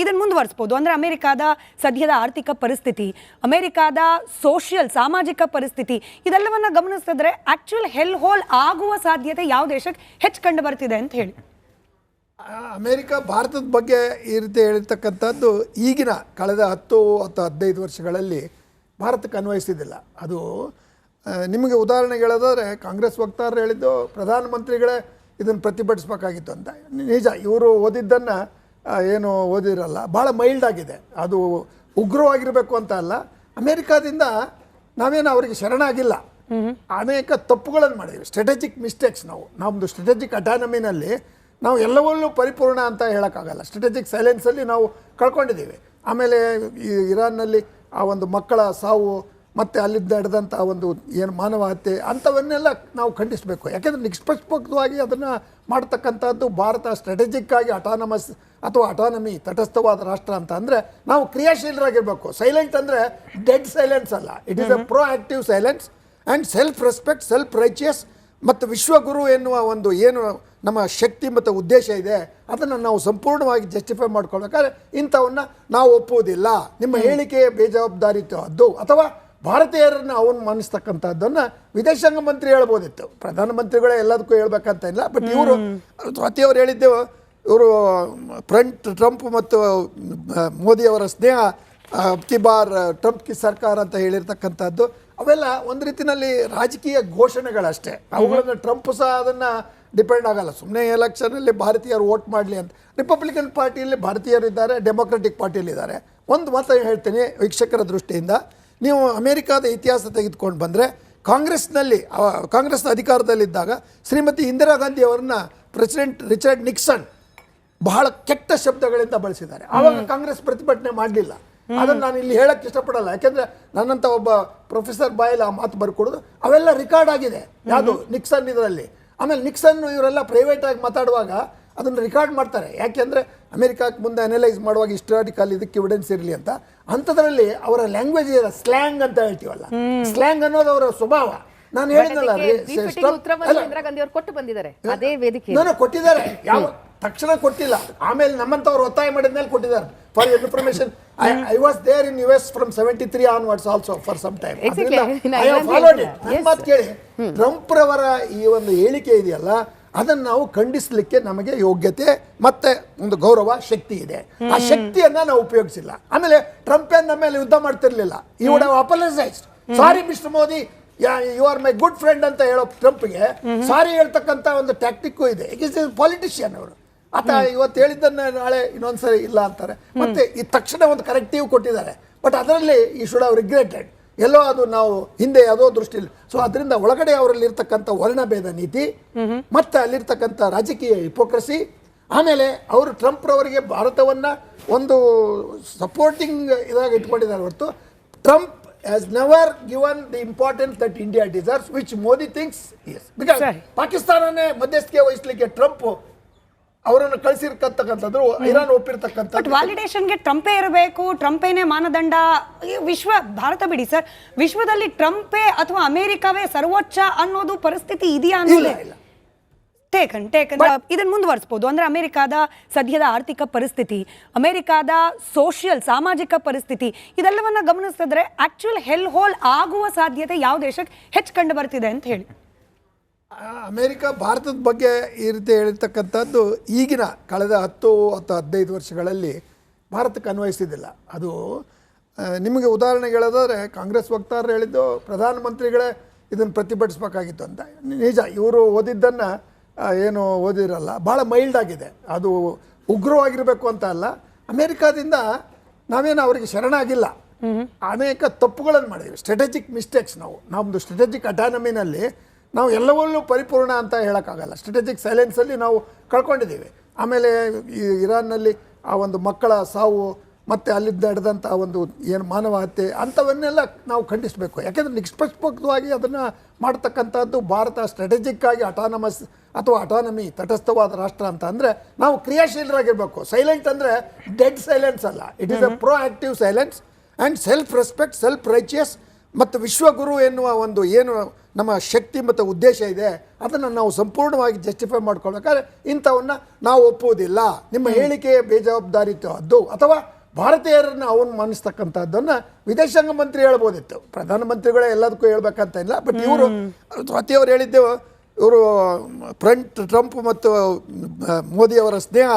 ಇದನ್ನು ಮುಂದುವರಿಸಬಹುದು ಅಂದ್ರೆ ಅಮೆರಿಕಾದ ಸದ್ಯದ ಆರ್ಥಿಕ ಪರಿಸ್ಥಿತಿ, ಅಮೆರಿಕಾದ ಸೋಷಿಯಲ್ ಸಾಮಾಜಿಕ ಪರಿಸ್ಥಿತಿ ಇದೆಲ್ಲವನ್ನ ಗಮನಿಸಿದ್ರೆ ಆಕ್ಚುಯಲ್ ಹೆಲ್ ಹೋಲ್ ಆಗುವ ಸಾಧ್ಯತೆ ಯಾವ ದೇಶಕ್ಕೆ ಹೆಚ್ಚು ಕಂಡು ಬರ್ತಿದೆ ಅಂತ ಹೇಳಿ. ಅಮೇರಿಕ ಭಾರತದ ಬಗ್ಗೆ ಈ ರೀತಿ ಹೇಳಿರ್ತಕ್ಕಂಥದ್ದು ಈಗಿನ ಕಳೆದ 10 ಅಥವಾ 15 ವರ್ಷಗಳಲ್ಲಿ ಭಾರತಕ್ಕೆ ಅನ್ವಯಿಸಿದ್ದಿಲ್ಲ. ಅದು ನಿಮಗೆ ಉದಾಹರಣೆಗೆ ಹೇಳೋದಾದರೆ ಕಾಂಗ್ರೆಸ್ ವಕ್ತಾರರು ಹೇಳಿದ್ದು ಪ್ರಧಾನಮಂತ್ರಿಗಳೇ ಇದನ್ನು ಪ್ರತಿಭಟಿಸಬೇಕಾಗಿತ್ತು ಅಂತ. ನಿಜ, ಇವರು ಓದಿದ್ದನ್ನು ಏನು ಓದಿರಲ್ಲ, ಭಾಳ ಮೈಲ್ಡ್ ಆಗಿದೆ. ಅದು ಉಗ್ರವಾಗಿರಬೇಕು ಅಂತ ಅಲ್ಲ. ಅಮೇರಿಕಾದಿಂದ ನಾವೇನು ಅವರಿಗೆ ಶರಣಾಗಿಲ್ಲ, ಅನೇಕ ತಪ್ಪುಗಳನ್ನು ಮಾಡಿದ್ವಿ, ಸ್ಟ್ರಾಟಜಿಕ್ ಮಿಸ್ಟೇಕ್ಸ್. ನಮ್ಮದು ಸ್ಟ್ರಾಟಜಿಕ್ ಅಟಾನಮಿನಲ್ಲಿ ನಾವು ಎಲ್ಲವನ್ನೂ ಪರಿಪೂರ್ಣ ಅಂತ ಹೇಳೋಕ್ಕಾಗಲ್ಲ. ಸ್ಟ್ರಾಟಜಿಕ್ ಸೈಲೆನ್ಸಲ್ಲಿ ನಾವು ಕಳ್ಕೊಂಡಿದ್ದೀವಿ. ಆಮೇಲೆ ಈ ಇರಾನ್ನಲ್ಲಿ ಆ ಒಂದು ಮಕ್ಕಳ ಸಾವು ಮತ್ತು ಅಲ್ಲಿಂದ ನಡೆದಂಥ ಒಂದು ಏನು ಮಾನವ ಹತ್ಯೆ ಅಂಥವನ್ನೆಲ್ಲ ನಾವು ಖಂಡಿಸಬೇಕು. ಯಾಕೆಂದರೆ ನಿಷ್ಪಕ್ಷಪಾತವಾಗಿ ಅದನ್ನು ಮಾಡ್ತಕ್ಕಂಥದ್ದು ಭಾರತ ಸ್ಟ್ರಾಟಜಿಕ್ಕಾಗಿ ಅಟಾನಮಸ್ ಅಥವಾ ಅಟಾನಮಿ ತಟಸ್ಥವಾದ ರಾಷ್ಟ್ರ ಅಂತ ಅಂದರೆ ನಾವು ಕ್ರಿಯಾಶೀಲರಾಗಿರಬೇಕು. ಸೈಲೆಂಟ್ ಅಂದರೆ ಡೆಡ್ ಸೈಲೆನ್ಸ್ ಅಲ್ಲ, it is A pro active silence and self respect, self righteous ಮತ್ತು ವಿಶ್ವಗುರು ಎನ್ನುವ ಒಂದು ಏನು ನಮ್ಮ ಶಕ್ತಿ ಮತ್ತು ಉದ್ದೇಶ ಇದೆ ಅದನ್ನು ನಾವು ಸಂಪೂರ್ಣವಾಗಿ ಜಸ್ಟಿಫೈ ಮಾಡ್ಕೊಳ್ಬೇಕಾದ್ರೆ ಇಂಥವನ್ನ ನಾವು ಒಪ್ಪುವುದಿಲ್ಲ. ನಿಮ್ಮ ಹೇಳಿಕೆ ಬೇಜವಾಬ್ದಾರಿತದ್ದು ಅಥವಾ ಭಾರತೀಯರನ್ನು ಅವಮಾನಿಸ್ತಕ್ಕಂಥದ್ದನ್ನು ವಿದೇಶಾಂಗ ಮಂತ್ರಿ ಹೇಳ್ಬೋದಿತ್ತು, ಪ್ರಧಾನಮಂತ್ರಿಗಳೇ ಎಲ್ಲದಕ್ಕೂ ಹೇಳ್ಬೇಕಂತ ಇಲ್ಲ. ಬಟ್ ಇವರು ಸ್ವಾತಿಯವರು ಹೇಳಿದ್ದೆವು, ಇವರು ಟ್ರಂಪ್ ಮತ್ತು ಮೋದಿಯವರ ಸ್ನೇಹ ಅಬ್ಕಿ ಬಾರ್ ಟ್ರಂಪ್ ಕಿ ಸರ್ಕಾರ ಅಂತ ಹೇಳಿರ್ತಕ್ಕಂಥದ್ದು ಅವೆಲ್ಲ ಒಂದು ರೀತಿಯಲ್ಲಿ ರಾಜಕೀಯ ಘೋಷಣೆಗಳಷ್ಟೇ. ಅವುಗಳನ್ನು ಟ್ರಂಪ್ ಸಹ ಅದನ್ನು ಡಿಪೆಂಡ್ ಆಗಲ್ಲ. ಸುಮ್ಮನೆ ಎಲೆಕ್ಷನಲ್ಲಿ ಭಾರತೀಯರು ವೋಟ್ ಮಾಡಲಿ ಅಂತ. ರಿಪಬ್ಲಿಕನ್ ಪಾರ್ಟಿಯಲ್ಲಿ ಭಾರತೀಯರಿದ್ದಾರೆ, ಡೆಮೊಕ್ರೆಟಿಕ್ ಪಾರ್ಟಿಯಲ್ಲಿದ್ದಾರೆ. ಒಂದು ಮಾತು ಹೇಳ್ತೀನಿ ವೀಕ್ಷಕರ ದೃಷ್ಟಿಯಿಂದ, ನೀವು ಅಮೇರಿಕಾದ ಇತಿಹಾಸ ತೆಗೆದುಕೊಂಡು ಬಂದರೆ ಕಾಂಗ್ರೆಸ್ನ ಅಧಿಕಾರದಲ್ಲಿದ್ದಾಗ ಶ್ರೀಮತಿ ಇಂದಿರಾ ಗಾಂಧಿ ಅವರನ್ನ ಪ್ರೆಸಿಡೆಂಟ್ ರಿಚರ್ಡ್ ನಿಕ್ಸನ್ ಬಹಳ ಕೆಟ್ಟ ಶಬ್ದಗಳಿಂದ ಬಳಸಿದ್ದಾರೆ. ಆವಾಗ ಕಾಂಗ್ರೆಸ್ ಪ್ರತಿಭಟನೆ ಮಾಡಲಿಲ್ಲ. ಅದನ್ನು ನಾನು ಇಲ್ಲಿ ಹೇಳಕ್ಕೆ ಇಷ್ಟಪಡಲ್ಲ, ಯಾಕೆಂದರೆ ನನ್ನಂಥ ಒಬ್ಬ ಪ್ರೊಫೆಸರ್ ಬಾಯಲ್ಲಿ ಆ ಮಾತು ಬರ್ಕೊಡೋದು ಅವೆಲ್ಲ ರೆಕಾರ್ಡ್ ಆಗಿದೆ. ಯಾವುದು ನಿಕ್ಸನ್ ಇದರಲ್ಲಿ. ಆಮೇಲೆ ನಿಕ್ಸನ್ ಇವರೆಲ್ಲ ಪ್ರೈವೇಟಾಗಿ ಮಾತಾಡುವಾಗ ಅದನ್ನು ರೆಕಾರ್ಡ್ ಮಾಡ್ತಾರೆ. ಯಾಕೆಂದರೆ ಅಮೆರಿಕಕ್ಕೆ ಮುಂದೆ ಅನಲೈಸ್ ಮಾಡುವಾಗ ಹಿಸ್ಟಾರಿಕಲ್ ಇದಕ್ಕೆ ಎವಿಡೆನ್ಸ್ ಇರಲಿ ಅಂತ. ಅಂಥದ್ರಲ್ಲಿ ಅವರ ಲ್ಯಾಂಗ್ವೇಜ್ ಇದೆ, ಸ್ಲ್ಯಾಂಗ್ ಅಂತ ಹೇಳ್ತೀವಲ್ಲ, ಸ್ಲ್ಯಾಂಗ್ ಅನ್ನೋದು ಅವರ ಸ್ವಭಾವ. ನಾನು ಹೇಳಿದ್ನಲ್ಲ ಕೊಟ್ಟಿದ್ದಾರೆ, ಯಾವ ತಕ್ಷಣ ಕೊಟ್ಟಿಲ್ಲ, ಆಮೇಲೆ ನಮ್ಮಂತವ್ರು ಒತ್ತಾಯ ಮಾಡಿದ ಮೇಲೆ ಕೊಟ್ಟಿದ್ದಾರೆ. For information, I was there in US from 73 onwards also for some time. I have followed it. ನನ್ನ ಮಾತು ಕೇಳಿ, ಟ್ರಂಪ್ ರವರ ಈ ಒಂದು ಹೇಳಿಕೆ ಇದೆಯಲ್ಲ ಅದನ್ನು ನಾವು ಖಂಡಿಸಲಿಕ್ಕೆ ನಮಗೆ ಯೋಗ್ಯತೆ ಮತ್ತೆ ಒಂದು ಗೌರವ ಶಕ್ತಿ ಇದೆ. ಆ ಶಕ್ತಿಯನ್ನ ನಾವು ಉಪಯೋಗಿಸಿಲ್ಲ. ಆಮೇಲೆ ಟ್ರಂಪ್ ಏನ್ ನಮ್ಮ ಮೇಲೆ ಯುದ್ಧ ಮಾಡ್ತಿರ್ಲಿಲ್ಲ. He would have apologised. Sorry mister Modi, you are my good friend ಅಂತ ಹೇಳೋ ಟ್ರಂಪ್ಗೆ ಸಾರಿ ಹೇಳ್ತಕ್ಕಂಥ ಒಂದು ಟ್ಯಾಕ್ಟಿಕ್ಕು ಇದೆ. ಈಸ್ ಪಾಲಿಟಿಷಿಯನ್ ಅವರು. ಆತ ಇವತ್ತು ಹೇಳಿದ್ದನ್ನ ನಾಳೆ ಇನ್ನೊಂದ್ಸರಿ ಇಲ್ಲ ಅಂತಾರೆ. ಮತ್ತೆ ಈ ತಕ್ಷಣ ಒಂದು ಕರೆಕ್ಟಿವ್ ಕೊಟ್ಟಿದ್ದಾರೆ. ಬಟ್ ಅದರಲ್ಲಿ ಈ ಶುಡ್ ಹ್ಯಾವ್ ರಿಗ್ರೆಟೆಡ್. ಎಲ್ಲೋ ಅದು ನಾವು ಹಿಂದೆ ಯಾವುದೋ ದೃಷ್ಟಿಯಲ್ಲಿ. ಸೊ ಅದರಿಂದ ಒಳಗಡೆ ಅವರಲ್ಲಿ ಇರ್ತಕ್ಕಂಥ ವರ್ಣಭೇದ ನೀತಿ ಮತ್ತೆ ಅಲ್ಲಿರ್ತಕ್ಕಂಥ ರಾಜಕೀಯ ಹಿಪೋಕ್ರಸಿ, ಆಮೇಲೆ ಅವರು ಟ್ರಂಪ್ ರವರಿಗೆ ಭಾರತವನ್ನ ಒಂದು ಸಪೋರ್ಟಿಂಗ್ ಇದಾಗಿ ಇಟ್ಕೊಂಡಿದ್ದಾರೆ ಹೊರತು Trump has never given the importance that India deserves, which Modi thinks yes. Because ಪಾಕಿಸ್ತಾನನೇ ಮಧ್ಯಸ್ಥಿಕೆ ವಹಿಸಲಿಕ್ಕೆ ಟ್ರಂಪ್ ಅವರನ್ನು ಕಳಿಸಿರ್ತಕ್ಕಂಥದ್ದು, ಇರಾನ್ ಒಪ್ಪಿರ್ತಕ್ಕಂಥದ್ದು. ವ್ಯಾಲಿಡೇಷನ್ಗೆ ಟ್ರಂಪೇ ಇರಬೇಕು, ಟ್ರಂಪೇನೇ ಮಾನದಂಡ. ವಿಶ್ವ, ಭಾರತ ಬಿಡಿ ಸರ್, ವಿಶ್ವದಲ್ಲಿ ಟ್ರಂಪೇ ಅಥವಾ ಅಮೆರಿಕವೇ ಸರ್ವೋಚ್ಚ ಅನ್ನೋದು ಪರಿಸ್ಥಿತಿ ಇದೆಯಾ ಅನ್ನೋದೇ ಇಲ್ಲ. ಟೇಕನ್ ಇದನ್ನು ಮುಂದುವರಿಸಬಹುದು ಅಂದ್ರೆ ಅಮೆರಿಕಾದ ಸದ್ಯದ ಆರ್ಥಿಕ ಪರಿಸ್ಥಿತಿ, ಅಮೆರಿಕಾದ ಸೋಷಿಯಲ್ ಸಾಮಾಜಿಕ ಪರಿಸ್ಥಿತಿ ಇದೆಲ್ಲವನ್ನ ಗಮನಿಸಿದ್ರೆ ಆಕ್ಚುಯಲ್ ಹೆಲ್ ಹೋಲ್ ಆಗುವ ಸಾಧ್ಯತೆ ಯಾವ ದೇಶಕ್ಕೆ ಹೆಚ್ಚು ಕಂಡು ಬರ್ತಿದೆ ಅಂತ ಹೇಳಿ. ಅಮೇರಿಕ ಭಾರತದ ಬಗ್ಗೆ ಈ ರೀತಿ ಹೇಳಿರ್ತಕ್ಕಂಥದ್ದು ಈಗಿನ ಕಳೆದ 10 ಅಥವಾ 15 ವರ್ಷಗಳಲ್ಲಿ ಭಾರತಕ್ಕೆ ಅನ್ವಯಿಸಿದ್ದಿಲ್ಲ. ಅದು ನಿಮಗೆ ಉದಾಹರಣೆಗೆ ಹೇಳೋದಾದರೆ ಕಾಂಗ್ರೆಸ್ ವಕ್ತಾರರು ಹೇಳಿದ್ದು ಪ್ರಧಾನಮಂತ್ರಿಗಳೇ ಇದನ್ನು ಪ್ರತಿಭಟಿಸಬೇಕಾಗಿತ್ತು ಅಂತ. ನಿಜ, ಇವರು ಓದಿದ್ದನ್ನು ಏನು ಓದಿರಲ್ಲ, ಭಾಳ ಮೈಲ್ಡ್ ಆಗಿದೆ. ಅದು ಉಗ್ರವಾಗಿರಬೇಕು ಅಂತ ಅಲ್ಲ. ಅಮೇರಿಕಾದಿಂದ ನಾವೇನು ಅವರಿಗೆ ಶರಣಾಗಿಲ್ಲ, ಅನೇಕ ತಪ್ಪುಗಳನ್ನು ಮಾಡಿದ್ವಿ, ಸ್ಟ್ರಾಟಜಿಕ್ ಮಿಸ್ಟೇಕ್ಸ್. ನಮ್ಮದು ಸ್ಟ್ರಾಟಜಿಕ್ ಅಟಾನಮಿನಲ್ಲಿ ನಾವು ಎಲ್ಲವನ್ನೂ ಪರಿಪೂರ್ಣ ಅಂತ ಹೇಳೋಕ್ಕಾಗಲ್ಲ. ಸ್ಟ್ರಾಟಜಿಕ್ ಸೈಲೆನ್ಸಲ್ಲಿ ನಾವು ಕಳ್ಕೊಂಡಿದ್ದೀವಿ. ಆಮೇಲೆ ಈ ಇರಾನ್ನಲ್ಲಿ ಆ ಒಂದು ಮಕ್ಕಳ ಸಾವು ಮತ್ತು ಅಲ್ಲಿಂದ ನಡೆದಂಥ ಒಂದು ಏನು ಮಾನವ ಹತ್ಯೆ ಅಂಥವನ್ನೆಲ್ಲ ನಾವು ಖಂಡಿಸಬೇಕು. ಯಾಕೆಂದರೆ ನಿಷ್ಪಕ್ಷಪಾತವಾಗಿ ಅದನ್ನು ಮಾಡ್ತಕ್ಕಂಥದ್ದು ಭಾರತ ಸ್ಟ್ರಾಟಜಿಕ್ಕಾಗಿ ಅಟಾನಮಸ್ ಅಥವಾ ಅಟಾನಮಿ ತಟಸ್ಥವಾದ ರಾಷ್ಟ್ರ ಅಂತ ಅಂದರೆ ನಾವು ಕ್ರಿಯಾಶೀಲರಾಗಿರಬೇಕು. ಸೈಲೆಂಟ್ ಅಂದರೆ ಡೆಡ್ ಸೈಲೆನ್ಸ್ ಅಲ್ಲ, it is A pro active silence and self respect, self righteous ಮತ್ತು ವಿಶ್ವಗುರು ಎನ್ನುವ ಒಂದು ಏನು ನಮ್ಮ ಶಕ್ತಿ ಮತ್ತು ಉದ್ದೇಶ ಇದೆ ಅದನ್ನು ನಾವು ಸಂಪೂರ್ಣವಾಗಿ ಜಸ್ಟಿಫೈ ಮಾಡ್ಕೊಳ್ಬೇಕಾದ್ರೆ ಇಂಥವನ್ನ ನಾವು ಒಪ್ಪುವುದಿಲ್ಲ. ನಿಮ್ಮ ಹೇಳಿಕೆ ಬೇಜವಾಬ್ದಾರಿತದ್ದು ಅಥವಾ ಭಾರತೀಯರನ್ನು ಅವಮಾನಿಸ್ತಕ್ಕಂಥದ್ದನ್ನು ವಿದೇಶಾಂಗ ಮಂತ್ರಿ ಹೇಳ್ಬೋದಿತ್ತು. ಪ್ರಧಾನಮಂತ್ರಿಗಳೇ ಎಲ್ಲದಕ್ಕೂ ಹೇಳ್ಬೇಕಂತ ಇಲ್ಲ. ಬಟ್ ಇವರು ಸ್ವಾತಿಯವರು ಹೇಳಿದ್ದೆವು, ಇವರು ಟ್ರಂಪ್ ಮತ್ತು ಮೋದಿಯವರ ಸ್ನೇಹ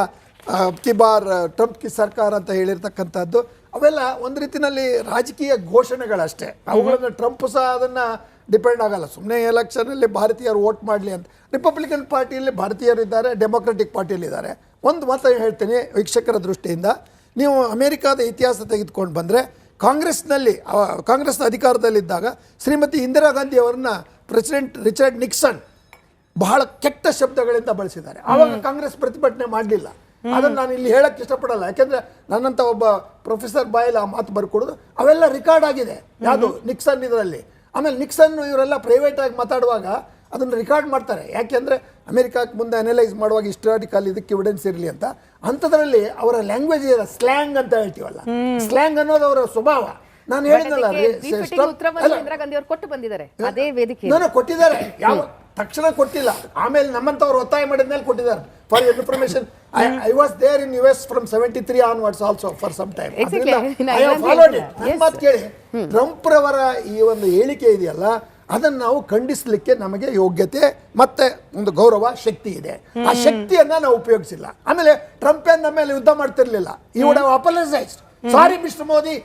ಅಬ್ಕಿ ಬಾರ್ ಟ್ರಂಪ್ ಕಿ ಸರ್ಕಾರ ಅಂತ ಹೇಳಿರ್ತಕ್ಕಂಥದ್ದು ಅವೆಲ್ಲ ಒಂದು ರೀತಿಯಲ್ಲಿ ರಾಜಕೀಯ ಘೋಷಣೆಗಳಷ್ಟೇ. ಅವುಗಳನ್ನು ಟ್ರಂಪ್ ಸಹ ಅದನ್ನು ಡಿಪೆಂಡ್ ಆಗಲ್ಲ. ಸುಮ್ಮನೆ ಎಲೆಕ್ಷನಲ್ಲಿ ಭಾರತೀಯರು ವೋಟ್ ಮಾಡಲಿ ಅಂತ. ರಿಪಬ್ಲಿಕನ್ ಪಾರ್ಟಿಯಲ್ಲಿ ಭಾರತೀಯರು ಇದ್ದಾರೆ, ಡೆಮೊಕ್ರೆಟಿಕ್ ಪಾರ್ಟಿಯಲ್ಲಿದ್ದಾರೆ. ಒಂದು ಮಾತು ಹೇಳ್ತೀನಿ ವೀಕ್ಷಕರ ದೃಷ್ಟಿಯಿಂದ, ನೀವು ಅಮೆರಿಕಾದ ಇತಿಹಾಸ ತೆಗೆದುಕೊಂಡು ಬಂದರೆ ಕಾಂಗ್ರೆಸ್ನ ಅಧಿಕಾರದಲ್ಲಿದ್ದಾಗ ಶ್ರೀಮತಿ ಇಂದಿರಾ ಗಾಂಧಿ ಅವರನ್ನ ಪ್ರೆಸಿಡೆಂಟ್ ರಿಚರ್ಡ್ ನಿಕ್ಸನ್ ಬಹಳ ಕೆಟ್ಟ ಶಬ್ದಗಳಿಂದ ಬಳಸಿದ್ದಾರೆ. ಆವಾಗ ಕಾಂಗ್ರೆಸ್ ಪ್ರತಿಭಟನೆ ಮಾಡಲಿಲ್ಲ. ಅದನ್ನು ನಾನು ಇಲ್ಲಿ ಹೇಳಕ್ಕೆ ಇಷ್ಟಪಡಲ್ಲ, ಯಾಕೆಂದರೆ ನನ್ನಂಥ ಒಬ್ಬ ಪ್ರೊಫೆಸರ್ ಬಾಯಲ್ಲಿ ಆ ಮಾತು ಬರ್ಕೊಡೋದು ಅವೆಲ್ಲ ರೆಕಾರ್ಡ್ ಆಗಿದೆ. ಯಾವುದು ನಿಕ್ಸನ್ ಇದರಲ್ಲಿ. ಆಮೇಲೆ ನಿಕ್ಸನ್ ಇವರೆಲ್ಲ ಪ್ರೈವೇಟ್ ಆಗಿ ಮಾತಾಡುವಾಗ ಅದನ್ನು ರೆಕಾರ್ಡ್ ಮಾಡ್ತಾರೆ. ಯಾಕೆಂದರೆ ಅಮೆರಿಕಕ್ಕೆ ಮುಂದೆ ಅನಲೈಸ್ ಮಾಡುವಾಗ ಹಿಸ್ಟಾರಿಕಲ್ ಇದಕ್ಕೆ ಎವಿಡೆನ್ಸ್ ಇರಲಿ ಅಂತ. ಅಂಥದ್ರಲ್ಲಿ ಅವರ ಲ್ಯಾಂಗ್ವೇಜ್ ಇದೆ, ಸ್ಲ್ಯಾಂಗ್ ಅಂತ ಹೇಳ್ತೀವಲ್ಲ, ಸ್ಲ್ಯಾಂಗ್ ಅನ್ನೋದು ಅವರ ಸ್ವಭಾವ. ನಾನು ಹೇಳಿದ್ನಲ್ಲ ಕೊಟ್ಟಿದ್ದಾರೆ, ಯಾವ ತಕ್ಷಣ ಕೊಟ್ಟಿಲ್ಲ, ಆಮೇಲೆ ನಮ್ಮಂತವ್ರು ಒತ್ತಾಯ ಮಾಡಿದ ಮೇಲೆ ಕೊಟ್ಟಿದ್ದಾರೆ. For information, I was there in US from 73 onwards also for some time. I have followed it. ನನ್ನ ಮಾತು ಕೇಳಿ, ಟ್ರಂಪ್ ರವರ ಈ ಒಂದು ಹೇಳಿಕೆ ಇದೆಯಲ್ಲ ಅದನ್ನು ನಾವು ಖಂಡಿಸಲಿಕ್ಕೆ ನಮಗೆ ಯೋಗ್ಯತೆ ಮತ್ತೆ ಒಂದು ಗೌರವ ಶಕ್ತಿ ಇದೆ. ಆ ಶಕ್ತಿಯನ್ನ ನಾವು ಉಪಯೋಗಿಸಿಲ್ಲ. ಆಮೇಲೆ ಟ್ರಂಪ್ ನಮ್ಮ ಮೇಲೆ ಯುದ್ಧ ಮಾಡ್ತಿರ್ಲಿಲ್ಲ. He would have apologised. Sorry mister Modi,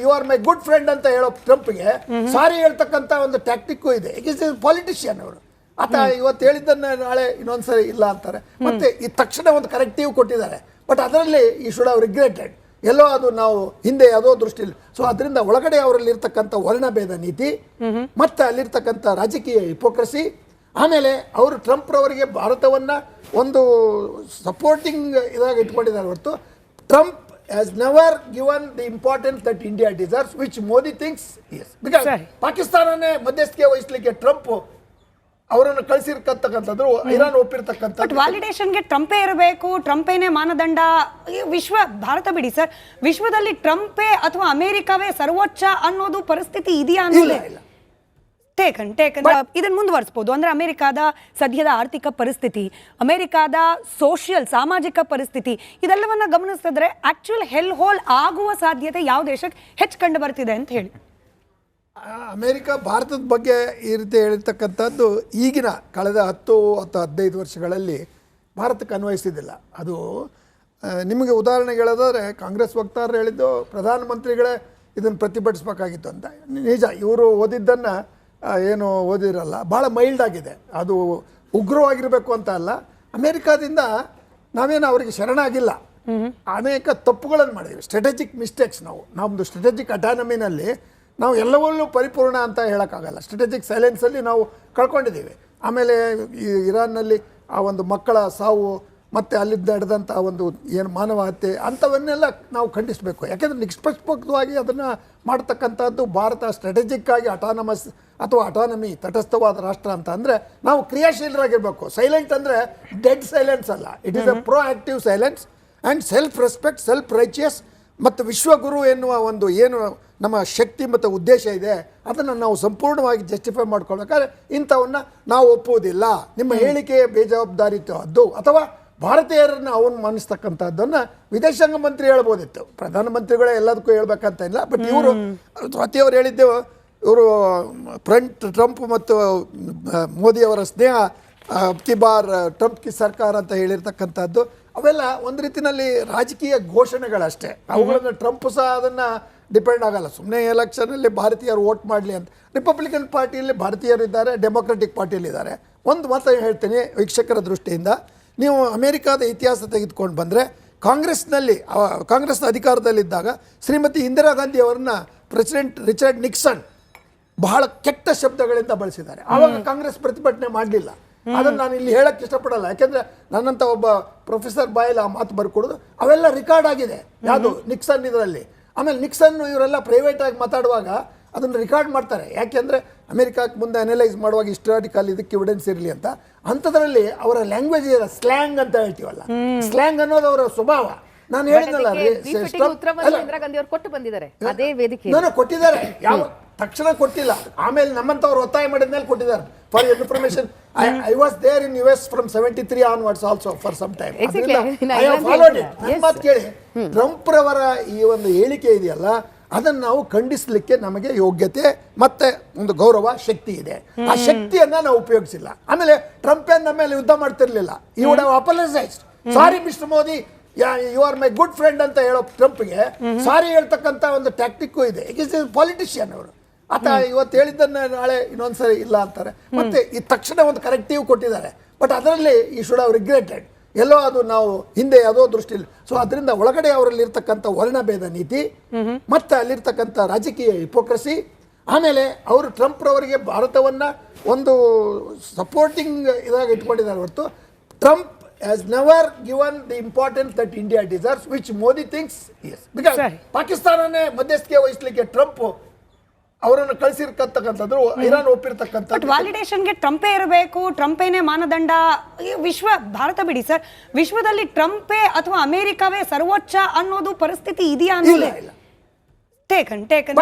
you are my good friend ಅಂತ ಹೇಳೋ ಟ್ರಂಪ್ಗೆ ಸಾರಿ ಹೇಳ್ತಕ್ಕಂಥ ಒಂದು ಟ್ಯಾಕ್ಟಿಕ್ಕು ಇದೆ. ಇಸ್ ಪಾಲಿಟಿಷಿಯನ್ ಅವರು. ಆತ ಇವತ್ತು ಹೇಳಿದ್ದನ್ನ ನಾಳೆ ಇನ್ನೊಂದ್ಸರಿ ಇಲ್ಲ ಅಂತಾರೆ. ಮತ್ತೆ ಈ ತಕ್ಷಣ ಒಂದು ಕರೆಕ್ಟಿವ್ ಕೊಟ್ಟಿದ್ದಾರೆ. ಬಟ್ ಅದರಲ್ಲಿ ಈ ಶುಡ್ ಹ್ಯಾವ್ ರಿಗ್ರೆಟೆಡ್. ಎಲ್ಲೋ ಅದು ನಾವು ಹಿಂದೆ ಯಾವುದೋ ದೃಷ್ಟಿಯಲ್ಲಿ. ಸೊ ಅದರಿಂದ ಒಳಗಡೆ ಅವರಲ್ಲಿ ಇರ್ತಕ್ಕಂಥ ವರ್ಣಭೇದ ನೀತಿ ಮತ್ತೆ ಅಲ್ಲಿರ್ತಕ್ಕಂಥ ರಾಜಕೀಯ ಹಿಪೋಕ್ರಸಿ, ಆಮೇಲೆ ಅವರು ಟ್ರಂಪ್ ರವರಿಗೆ ಭಾರತವನ್ನ ಒಂದು ಸಪೋರ್ಟಿಂಗ್ ಇದಾಗಿ ಇಟ್ಕೊಂಡಿದ್ದಾರೆ ಹೊರತು Trump has never given the importance that India deserves, which Modi thinks yes. Because ಪಾಕಿಸ್ತಾನನೇ ಮಧ್ಯಸ್ಥಿಕೆ ವಹಿಸಲಿಕ್ಕೆ ಟ್ರಂಪ್ ಅವರನ್ನು ಕಳಿಸಿರ್ತಕ್ಕಂಥದ್ದು, ಇರಾನ್ ಒಪ್ಪಿರ್ತಕ್ಕಂಥ. ಬಟ್ ವ್ಯಾಲಿಡೇಷನ್ಗೆ ಟ್ರಂಪೇ ಇರಬೇಕು, ಟ್ರಂಪೇನೇ ಮಾನದಂಡ. ಭಾರತ ಬಿಡಿ ಸರ್, ವಿಶ್ವದಲ್ಲಿ ಟ್ರಂಪೇ ಅಥವಾ ಅಮೆರಿಕವೇ ಸರ್ವೋಚ್ಚ ಅನ್ನೋದು ಪರಿಸ್ಥಿತಿ ಇದೆಯಾ ಅನ್ನೋದೇ ಟೇಕನ್ ಇದನ್ನು ಮುಂದುವರಿಸಬಹುದು. ಅಂದ್ರೆ ಅಮೆರಿಕಾದ ಸದ್ಯದ ಆರ್ಥಿಕ ಪರಿಸ್ಥಿತಿ, ಅಮೆರಿಕಾದ ಸಾಮಾಜಿಕ ಪರಿಸ್ಥಿತಿ, ಇದೆಲ್ಲವನ್ನ ಗಮನಿಸಿದ್ರೆ ಆಕ್ಚುಯಲ್ ಹೆಲ್ ಹೋಲ್ ಆಗುವ ಸಾಧ್ಯತೆ ಯಾವ ದೇಶಕ್ಕೆ ಹೆಚ್ಚು ಕಂಡು ಬರ್ತಿದೆ ಅಂತ ಹೇಳಿ. ಅಮೇರಿಕ ಭಾರತದ ಬಗ್ಗೆ ಈ ರೀತಿ ಹೇಳಿರ್ತಕ್ಕಂಥದ್ದು ಈಗಿನ ಕಳೆದ 10 ಅಥವಾ 15 ವರ್ಷಗಳಲ್ಲಿ ಭಾರತಕ್ಕೆ ಅನ್ವಯಿಸಿದ್ದಿಲ್ಲ. ಅದು ನಿಮಗೆ ಉದಾಹರಣೆಗೆ ಹೇಳೋದಾದ್ರೆ, ಕಾಂಗ್ರೆಸ್ ವಕ್ತಾರರು ಹೇಳಿದ್ದು ಪ್ರಧಾನಮಂತ್ರಿಗಳೇ ಇದನ್ನು ಪ್ರತಿಭಟಿಸಬೇಕಾಗಿತ್ತು ಅಂತ. ನಿಜ, ಇವರು ಓದಿದ್ದನ್ನು ಏನು ಓದಿರಲ್ಲ, ಭಾಳ ಮೈಲ್ಡ್ ಆಗಿದೆ. ಅದು ಉಗ್ರವಾಗಿರಬೇಕು ಅಂತ ಅಲ್ಲ. ಅಮೇರಿಕಾದಿಂದ ನಾವೇನು ಅವರಿಗೆ ಶರಣಾಗಿಲ್ಲ. ಅನೇಕ ತಪ್ಪುಗಳನ್ನು ಮಾಡಿದ್ದೀವಿ, ಸ್ಟ್ರಾಟಜಿಕ್ ಮಿಸ್ಟೇಕ್ಸ್. ನಮ್ಮದು ಸ್ಟ್ರಾಟಜಿಕ್ ಅಟಾನಮಿನಲ್ಲಿ ನಾವು ಎಲ್ಲವಲ್ಲೂ ಪರಿಪೂರ್ಣ ಅಂತ ಹೇಳೋಕ್ಕಾಗಲ್ಲ. ಸ್ಟ್ರಾಟಜಿಕ್ ಸೈಲೆನ್ಸಲ್ಲಿ ನಾವು ಕಳ್ಕೊಂಡಿದ್ದೀವಿ. ಆಮೇಲೆ ಈ ಇರಾನ್ನಲ್ಲಿ ಆ ಒಂದು ಮಕ್ಕಳ ಸಾವು ಮತ್ತು ಅಲ್ಲಿದ್ದ ನಡೆದಂಥ ಒಂದು ಏನು ಮಾನವ ಹತ್ಯೆ ಅಂಥವನ್ನೆಲ್ಲ ನಾವು ಖಂಡಿಸಬೇಕು. ಯಾಕೆಂದರೆ ನಿಷ್ಪಕ್ಷಪಾತವಾಗಿ ಅದನ್ನು ಮಾಡ್ತಕ್ಕಂಥದ್ದು ಭಾರತ ಸ್ಟ್ರಾಟಜಿಕ್ ಆಗಿ ಅಟಾನಮಸ್ ಅಥವಾ ಅಟಾನಮಿ ತಟಸ್ಥವಾದ ರಾಷ್ಟ್ರ ಅಂತ ಅಂದರೆ ನಾವು ಕ್ರಿಯಾಶೀಲರಾಗಿರಬೇಕು. ಸೈಲೆಂಟ್ ಅಂದರೆ ಡೆಡ್ ಸೈಲೆನ್ಸ್ ಅಲ್ಲ, it is a pro active silence and self respect, self righteous. ಮತ್ತು ವಿಶ್ವಗುರು ಎನ್ನುವ ಒಂದು ಏನು ನಮ್ಮ ಶಕ್ತಿ ಮತ್ತು ಉದ್ದೇಶ ಇದೆ ಅದನ್ನು ನಾವು ಸಂಪೂರ್ಣವಾಗಿ ಜಸ್ಟಿಫೈ ಮಾಡ್ಕೊಳ್ಬೇಕಾದ್ರೆ ಇಂಥವನ್ನ ನಾವು ಒಪ್ಪುವುದಿಲ್ಲ. ನಿಮ್ಮ ಹೇಳಿಕೆ ಬೇಜವಾಬ್ದಾರಿತದ್ದು ಅಥವಾ ಭಾರತೀಯರನ್ನು ಅವಮಾನಿಸ್ತಕ್ಕಂಥದ್ದನ್ನು ವಿದೇಶಾಂಗ ಮಂತ್ರಿ ಹೇಳ್ಬೋದಿತ್ತು. ಪ್ರಧಾನಮಂತ್ರಿಗಳೇ ಎಲ್ಲದಕ್ಕೂ ಹೇಳ್ಬೇಕಂತ ಇಲ್ಲ. ಬಟ್ ಇವರು ಸ್ವಾತಿಯವರು ಹೇಳಿದ್ದೆವು, ಇವರು ಟ್ರಂಪ್ ಮತ್ತು ಮೋದಿಯವರ ಸ್ನೇಹ ಅಬ್ಕಿ ಬಾರ್ ಟ್ರಂಪ್ ಕಿ ಸರ್ಕಾರ ಅಂತ ಹೇಳಿರ್ತಕ್ಕಂಥದ್ದು ಅವೆಲ್ಲ ಒಂದು ರೀತಿಯಲ್ಲಿ ರಾಜಕೀಯ ಘೋಷಣೆಗಳಷ್ಟೇ. ಅವುಗಳನ್ನು ಟ್ರಂಪ್ ಸಹ ಅದನ್ನು ಡಿಪೆಂಡ್ ಆಗಲ್ಲ. ಸುಮ್ಮನೆ ಎಲೆಕ್ಷನಲ್ಲಿ ಭಾರತೀಯರು ವೋಟ್ ಮಾಡಲಿ ಅಂತ. ರಿಪಬ್ಲಿಕನ್ ಪಾರ್ಟಿಯಲ್ಲಿ ಭಾರತೀಯರು ಇದ್ದಾರೆ, ಡೆಮೊಕ್ರೆಟಿಕ್ ಪಾರ್ಟಿಯಲ್ಲಿದ್ದಾರೆ. ಒಂದು ಮಾತು ಹೇಳ್ತೀನಿ ವೀಕ್ಷಕರ ದೃಷ್ಟಿಯಿಂದ, ನೀವು ಅಮೆರಿಕಾದ ಇತಿಹಾಸ ತೆಗೆದುಕೊಂಡು ಬಂದರೆ ಕಾಂಗ್ರೆಸ್ನ ಅಧಿಕಾರದಲ್ಲಿದ್ದಾಗ ಶ್ರೀಮತಿ ಇಂದಿರಾ ಗಾಂಧಿ ಅವರನ್ನ ಪ್ರೆಸಿಡೆಂಟ್ ರಿಚರ್ಡ್ ನಿಕ್ಸನ್ ಬಹಳ ಕೆಟ್ಟ ಶಬ್ದಗಳಿಂದ ಬಳಸಿದ್ದಾರೆ. ಆವಾಗ ಕಾಂಗ್ರೆಸ್ ಪ್ರತಿಭಟನೆ ಮಾಡಲಿಲ್ಲ. ಅದನ್ನು ನಾನು ಇಲ್ಲಿ ಹೇಳಕ್ಕೆ ಇಷ್ಟಪಡಲ್ಲ, ಯಾಕೆಂದರೆ ನನ್ನಂಥ ಒಬ್ಬ ಪ್ರೊಫೆಸರ್ ಬಾಯಲ್ಲಿ ಆ ಮಾತು ಬರ್ಕೊಡೋದು ಅವೆಲ್ಲ ರೆಕಾರ್ಡ್ ಆಗಿದೆ. ಯಾವುದು ನಿಕ್ಸನ್ ಇದರಲ್ಲಿ. ಆಮೇಲೆ ನಿಕ್ಸನ್ ಇವರೆಲ್ಲ ಪ್ರೈವೇಟ್ ಆಗಿ ಮಾತಾಡುವಾಗ ಅದನ್ನು ರೆಕಾರ್ಡ್ ಮಾಡ್ತಾರೆ. ಯಾಕೆಂದರೆ ಅಮೆರಿಕಕ್ಕೆ ಮುಂದೆ ಅನಲೈಸ್ ಮಾಡುವಾಗ ಹಿಸ್ಟಾರಿಕಲ್ ಇದಕ್ಕೆ ಎವಿಡೆನ್ಸ್ ಇರಲಿ ಅಂತ. ಅಂಥದ್ರಲ್ಲಿ ಅವರ ಲ್ಯಾಂಗ್ವೇಜ್ ಇದೆ, ಸ್ಲ್ಯಾಂಗ್ ಅಂತ ಹೇಳ್ತೀವಲ್ಲ, ಸ್ಲ್ಯಾಂಗ್ ಅನ್ನೋದು ಅವರ ಸ್ವಭಾವ. ನಾನು ಹೇಳಿದ್ನಲ್ಲ, ಇಂದಿರಾ ಗಾಂಧಿ ಅವರು ಕೊಟ್ಟು ಬಂದಿದ್ದಾರೆ ಅದೇ ವೇದಿಕೆ. ಕೊಟ್ಟಿದ್ದಾರೆ, ಯಾವ ತಕ್ಷಣ ಕೊಟ್ಟಿಲ್ಲ, ಆಮೇಲೆ ನಮ್ಮಂತವ್ರು ಒತ್ತಾಯ ಮಾಡಿದ ಮೇಲೆ ಕೊಟ್ಟಿದ್ದಾರೆ. For information, I was there in US from 73 onwards also for some time. ಮಾತು ಕೇಳಿ, ಟ್ರಂಪ್ ರವರ ಈ ಒಂದು ಹೇಳಿಕೆ ಇದೆಯಲ್ಲ, ಅದನ್ನು ನಾವು ಖಂಡಿಸಲಿಕ್ಕೆ ನಮಗೆ ಯೋಗ್ಯತೆ ಮತ್ತೆ ಒಂದು ಗೌರವ, ಶಕ್ತಿ ಇದೆ. ಆ ಶಕ್ತಿಯನ್ನ ನಾವು ಉಪಯೋಗಿಸಿಲ್ಲ. ಆಮೇಲೆ ಟ್ರಂಪ್ ಏನ್ ನಮ್ಮ ಮೇಲೆ ಯುದ್ಧ ಮಾಡ್ತಿರ್ಲಿಲ್ಲ. He would have apologised, sorry mister Modi, you are my good friend ಅಂತ ಹೇಳೋ ಟ್ರಂಪ್ಗೆ ಸಾರಿ ಹೇಳ್ತಕ್ಕಂಥ ಒಂದು ಟ್ಯಾಕ್ಟಿಕ್ಕು ಇದೆ. ಇಸ್ ಪಾಲಿಟಿಷಿಯನ್ ಅವರು. ಆತ ಇವತ್ತು ಹೇಳಿದ್ದನ್ನ ನಾಳೆ ಇನ್ನೊಂದ್ಸರಿ ಇಲ್ಲ ಅಂತಾರೆ. ಮತ್ತೆ ಈ ತಕ್ಷಣ ಒಂದು ಕರೆಕ್ಟಿವ್ ಕೊಟ್ಟಿದ್ದಾರೆ. ಬಟ್ ಅದರಲ್ಲಿ ಈ ಶುಡ್ ಹ್ಯಾವ್ ರಿಗ್ರೆಟೆಡ್, ಎಲ್ಲೋ ಅದು ನಾವು ಹಿಂದೆ ಯಾವುದೋ ದೃಷ್ಟಿಯಲ್ಲಿ. ಸೊ ಅದರಿಂದ ಒಳಗಡೆ ಅವರಲ್ಲಿ ಇರ್ತಕ್ಕಂಥ ವರ್ಣಭೇದ ನೀತಿ, ಮತ್ತೆ ಅಲ್ಲಿರ್ತಕ್ಕಂಥ ರಾಜಕೀಯ ಹಿಪೋಕ್ರಸಿ, ಆಮೇಲೆ ಅವರು ಟ್ರಂಪ್ ರವರಿಗೆ ಭಾರತವನ್ನ ಒಂದು ಸಪೋರ್ಟಿಂಗ್ ಇದಾಗ ಇಟ್ಕೊಂಡಿದ್ದಾರೆ ಹೊರತು Trump has never given the importance that India deserves, which Modi thinks yes. Because ಪಾಕಿಸ್ತಾನನೇ ಮಧ್ಯಸ್ಥಿಕೆ ವಹಿಸಲಿಕ್ಕೆ ಟ್ರಂಪ್ ಅವರನ್ನು ಕಳಿಸಿರ್ತಕ್ಕಂಥದ್ದು, ಇರಾನ್ ಒಪ್ಪಿರ್ತಕ್ಕಂಥ. ಬಟ್ ವ್ಯಾಲಿಡೇಷನ್ಗೆ ಟ್ರಂಪೇ ಇರಬೇಕು, ಟ್ರಂಪೇನೆ ಮಾನದಂಡ. ಭಾರತ ಬಿಡಿ ಸರ್, ವಿಶ್ವದಲ್ಲಿ ಟ್ರಂಪೇ ಅಥವಾ ಅಮೆರಿಕವೇ ಸರ್ವೋಚ್ಚ ಅನ್ನೋದು ಪರಿಸ್ಥಿತಿ ಇದೆಯಾ ಅನ್ನೋದೇ. ಟೇಕನ್